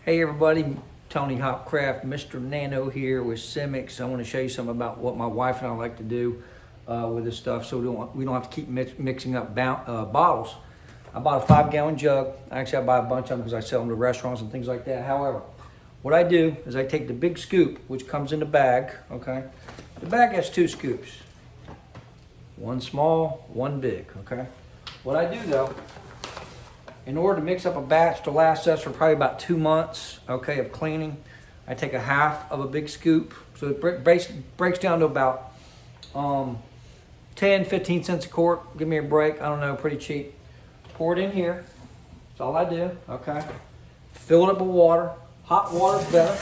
Hey everybody, Tony Hopcraft, Mr. Nano here with Simix. I want to show you something about what my wife and I like to do with this stuff so we don't have to keep mixing up bottles. I bought a 5-gallon jug. Actually, I buy a bunch of them because I sell them to restaurants and things like that. However, what I do is I take the big scoop, which comes in the bag, okay? The bag has 2 scoops. One small, one big, okay? What I do though, in order to mix up a batch to last us for probably about 2 months, okay, of cleaning, I take a half of a big scoop. So it breaks down to about 10, 15 cents a quart. Give me a break, I don't know, pretty cheap. Pour it in here, that's all I do, okay? Fill it up with water, hot water's better.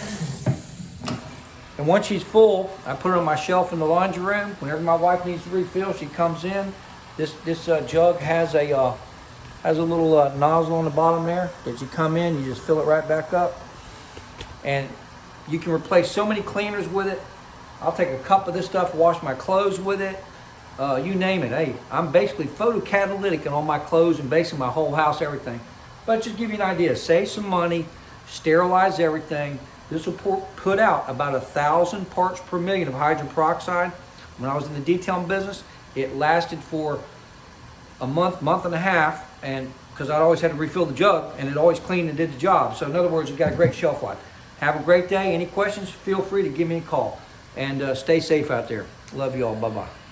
And once she's full, I put it on my shelf in the laundry room. Whenever my wife needs to refill, she comes in. This jug has a little nozzle on the bottom there that you come in, you just fill it right back up. And you can replace so many cleaners with it. I'll take a cup of this stuff, wash my clothes with it. You name it. Hey, I'm basically photocatalytic in all my clothes and basically my whole house, everything. But just give you an idea, save some money, sterilize everything. This will put out about 1,000 parts per million of hydrogen peroxide. When I was in the detailing business, it lasted for a month and a half, and because I'd always had to refill the jug, and it always cleaned and did the job. So in other words, you've got a great shelf life. Have a great day. Any questions, feel free to give me a call. And stay safe out there. Love you all. Bye-bye.